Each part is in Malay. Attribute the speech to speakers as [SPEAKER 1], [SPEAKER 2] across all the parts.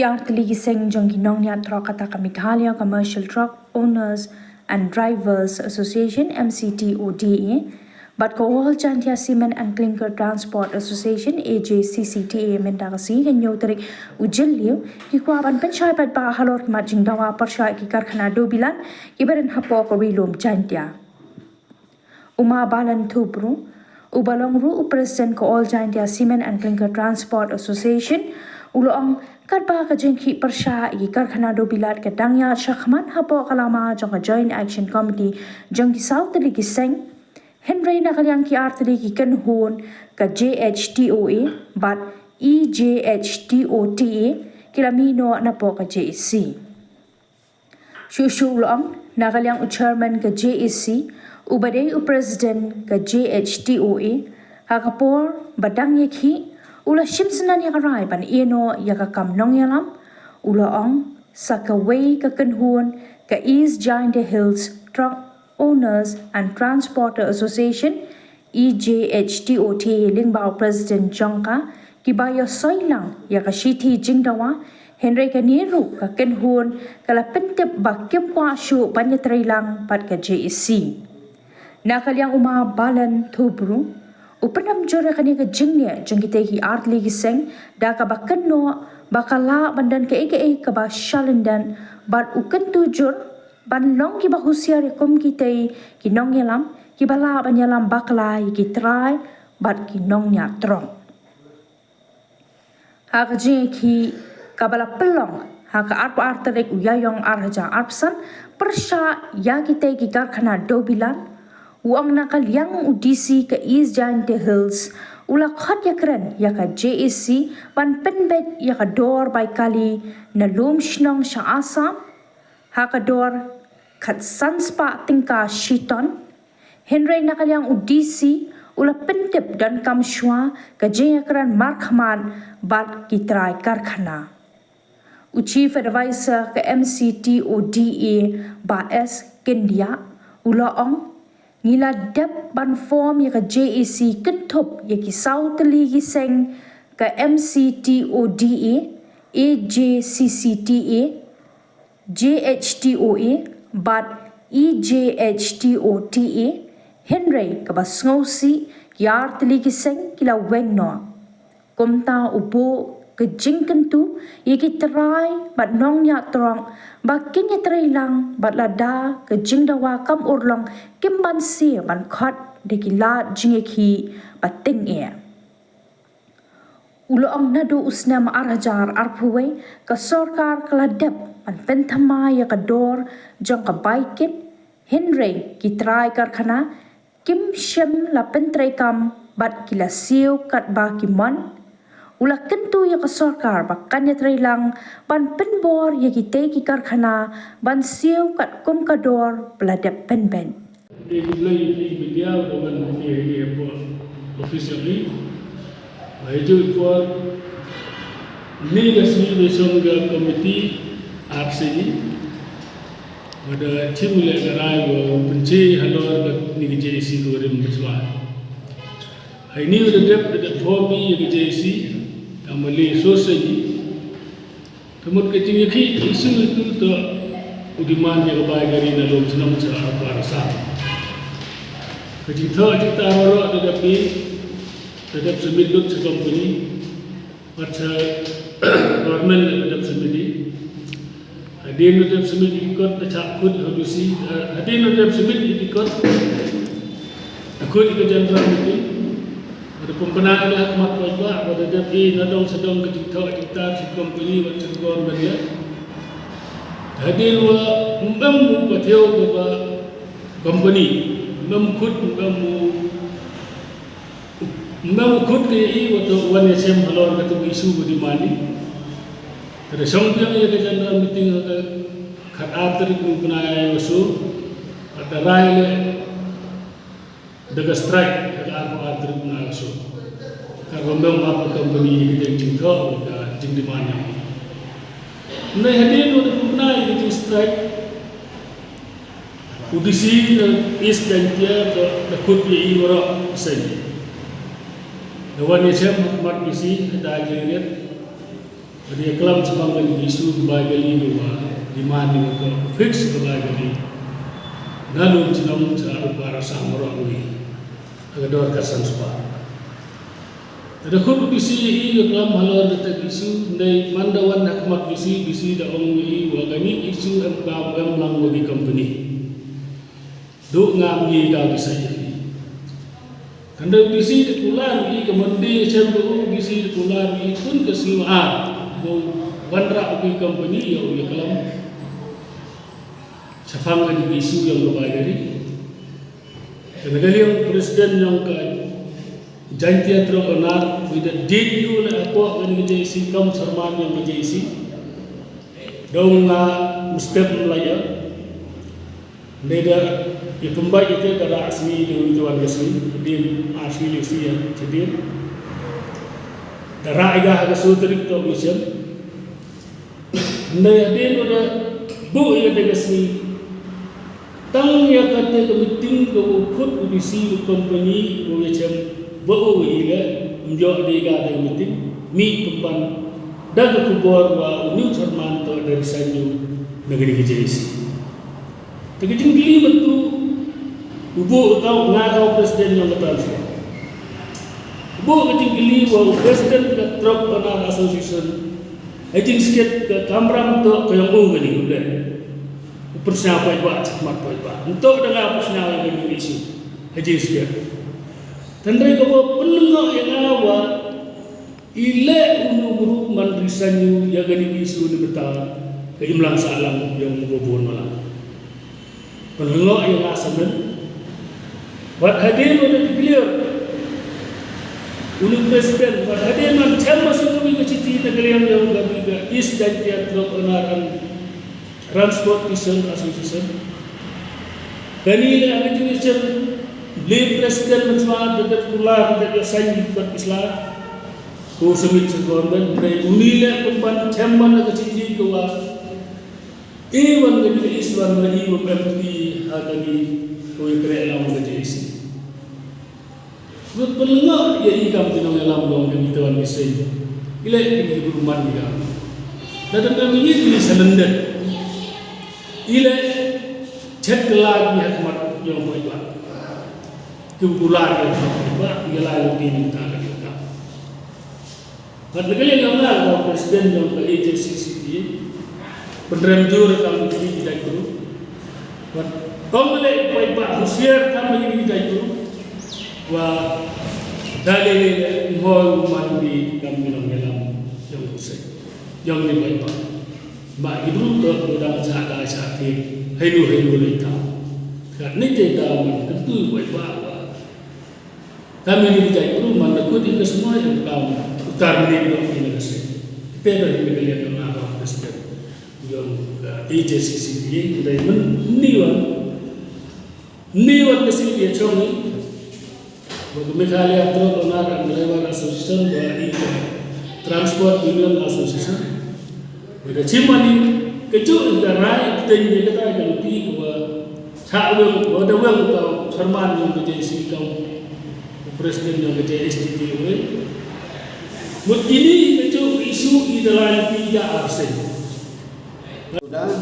[SPEAKER 1] Kiartli giseng jong ginong niya truck kata Meghalaya Commercial Truck Owners and Drivers Association MCTODA, but ko all Chantia Cement and Clinker Transport Association AJCCTA mendagasi ganyo tarik ujilliu kikwaban pensyai pad pa halor matjing dawa persya ki karkhana dobilan iberen hapo ko rilum Chantia Uma balan tubru ubalongru President ko all Chantia Cement and Clinker Transport Association uloong kadba ka jengki persya i karkhana do bilat ka dangya shakhman hapo kalama jong Joint Action Committee jong ki South Ligi Seng Henry na kalyang ki artli ki kanhon ka JHTOA but EJHTOTA kilamino na po ka JEC Shushu uloong na kalyang chairman ka JEC ubaday President ka JHTOA hakapor badang yekhi ula shimsanan yakaray pan ino yakakam nong yalam ula ong sakaway kakanhuan ka East Giant Hills Truck Owners and Transporter Association EJHTOTA lingbao President Jongka kibayo soilang yakashiti jingdawa Henry Kaniru kakanhuan kalapentep bakim kwa syu panyatrailang pat ka JEC nakalyang balan tubru Upanam jora kani ka jingnya jengkite ki artli giseng da ka bakanno bakala bandan ka eke ka ba shalendan bat ukan tujur ban long ki ba husiar kom kite ki nong yalam ki bala ban yalam bakla ki try bat ki nong nya trong ha ka jing ki ka bala pelong ha ka arpa arterek uyayong arhaja arpsan persya ya kite ki karkhana dobilan Uang nakalyang udisi ka East Giant Hills ulakhat yakran yaka JEC pan penbet yaka dor by kali na lumshnong siya asam hakador kat sanspa tingka shiton Henry nakalyang udisi ula pentep dan kamshwa ka yakran markhaman bat kitray karkhana Chief Advisor ka MCTODA ba S Kendia ulaong Niladap ban form yaka JEC kentup yaki South Ligi Seng ka MCTODA, AJCCTA, JHTOA, but EJHTOTA, Henry kabasngausi yar Ligi Seng kila wengno. Kumta ubo ka jingkentu yaki terai bat nong nya trong bakin ya terai lang bat lada ka jingdawa kam urlong kimban si ban khat de kila jingeki bating e ulo ang nadu usna ma arhajar arpuwe ka sarkar kaladap an pentama ya ka dor jong ka baikin Henry ki try karkhana kim shem la pentrai kam bat kila siu kat ba kimon Ula kentu ya ka sarkar bakkan ya trailang ban penbor ya kita ki karkhana ban siu kat kum kador peladap penben.
[SPEAKER 2] Beliau dengan dia officially, itu for ni resmi besongga komiti RCE pada cimule garai bo penci halor ni JEC gorem beswa. Ini udah dep hobi ya JEC amali sosai kemudian ketinggi isu itu tu udiman yang baik dari dalam senam cara parasa ketinggi kita orang tetap semidut sekompani macam government tetap semidi hadin tetap semidi ikut cakut hadusi hadin tetap semidi ikut ikut jenderal ini ada pembenahan yang amat kuat pada DPI nadong sedang kita si company macam government ya. Hadir wa membantu patio ke company membantu kut ke i waktu wan SM halor katu isu di mani. Ada songpiang ya kejangan meeting kat arteri kumpunai usu ada raile daga strike ke arteri kumpunai usu. Kalau memang apa company kita jingkau kita jing di mana? Nah hadir waktu kumpunai kita strike. Udisi is dan dia takut ye orang sen. Dewan SM mat misi ada agreement. Jadi kelam sebangkan isu kebahagiaan dua di mana mereka fix kebahagiaan nalun sinong sa para samro ui agador kasan spa. Ada kau bisi kelam halor detak isu dari mandawan hakmat bisi da ongwi wagani isu MKM lang wagi company. Duk ngamni da bisa jadi. Kanda bisi de kular i kemundi sembu bisi de kular i pun kesimaan go bandra wagi company ya kelam safang di isu yang berbahaya. Kenapa yang presiden yang janji teronar tidak didiu le apa yang menjadi kam serman yang menjadi dong mustahil melaya neda pembaik itu dari asli dengan tuan asli din asli yang cedir darah agak agak suterik tu macam neda din udah bu yang degasni tang ya kata kemeting ke ukut ubisi company macam bau iga menjauh di gada meeting mi pemban daga kubor wa new cerman to dari sanyu negeri KJC. Tegajing gili betu ubu kau ngakau presiden yang transfer. Ubu kajing gili wa presiden ke truck owner association. Ajing sikit ke kamram to ke yang gani udah. Persiapan buat cakmat buat. Untuk dengan persiapan yang isu. Ajing sikit. Tandai kau penengok yang awal, ile unu mandrisanyu yang gani isu ni betul keimlang salam yang bobon malam. Penengok yang asamen, buat hadir pada dikeliar, unu presiden buat hadir macam masuk kami ke citi negeri yang kami ke East dan Tiatrok Onaran Transportation Association. Kani le association Beli presiden mencuat dekat pulang dekat sains buat Islam. Kau semit sekolah dari unila pemban cemban dekat cici kau. Iwan dari Islam dari iwan berarti hari kau kerana orang kerja berpelengah ya ikam tinang alam dong kami tuan bisai. Ila ini beruman dia. Dan kami ini selendar. Ila cek lagi hakmat yang baik. Kubular yang berubah, ialah yang diminta lagi kita. Pada kali yang lalu, presiden yang ke AJCCT penderemjur kami ini kita itu. Kau boleh baik usia kami ini kita itu. Wah, dalil mohon mandi kami dalam yang usia, yang lebih baik. Mak ibu tu dah jaga jati, hidup kita. Kerana kita tentu baik. Kami ini kita itu mandakut itu semua yang kamu utar menembak ini nasi. Kita dari negara yang apa presiden yang AJCCT dari niwan nasi dia cumi. Bagaimana atau onar driver association dari transport union association. Mereka cimani kecuali darai kita kita akan lebih bahwa cakap ada orang tahu serman yang AJCCT tahu. Presiden yang kerja STT oleh begini itu isu di dalam 3 arsen.
[SPEAKER 3] Sudah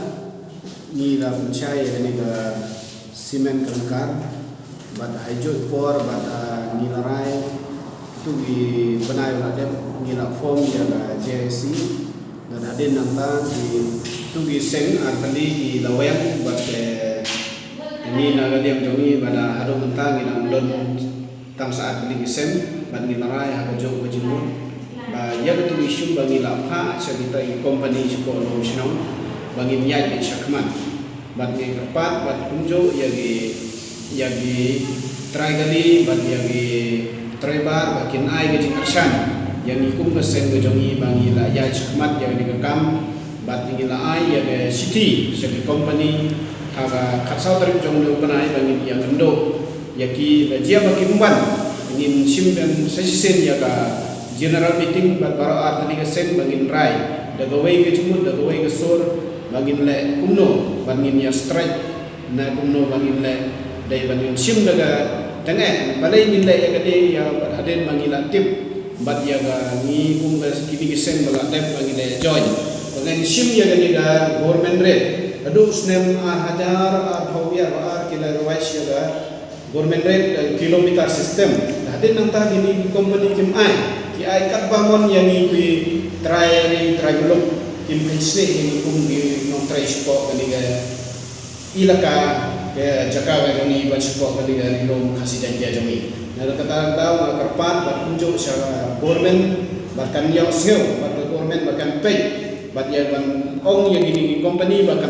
[SPEAKER 3] ni dah percaya ni ke simen kelengkar, bata hijau por, bata nilarai itu di benai ada nilai form yang JSC dan ada nanta di itu di seng atali di lawang bata ini naga diam jongi bata ada mentang yang don tang saat beli kisem bagi larai hak jauh berjemur, ya betul isu bagi lapha cerita company sekolah nasional bagi niat di syakman, bagi kerpat, bagi kunjo, yagi teragali, bagi terebar, bagi naik gaji kersan, yang ikum kesen kejongi bagi la ya syakman yang dikekam, bagi laai yagi city sebagai company hak katsau terjong do benai bagi yang endo. Yaki dia bagi umban ingin simpan sesisen ya ka general meeting baru tadi ke sen bangin rai daga way ke jumut daga way ke sor bangin le kumno bangin ya strike na kumno bangin le dai bangin sim daga tene balai min le ya gade ya haden bangin la tip bat ya ga ni kum ga kini gisen bala tep lagi de join dengan sim ya ga ni ga government rate adu snem hajar phawia ar kila rawais ya ga government rate kilometer system hadin nang ta gini company kim ai ki ai kat bangon yang ni kui try belum kim hisne ni kum gi non try sport ni ga ilaka ke jaka ga ni ban sport ni ga rilom khasi janji jami na kata tahu karpat bat kunjuk sa government bahkan yang sel bat government bahkan pay bat ya ban ong yang ini company bahkan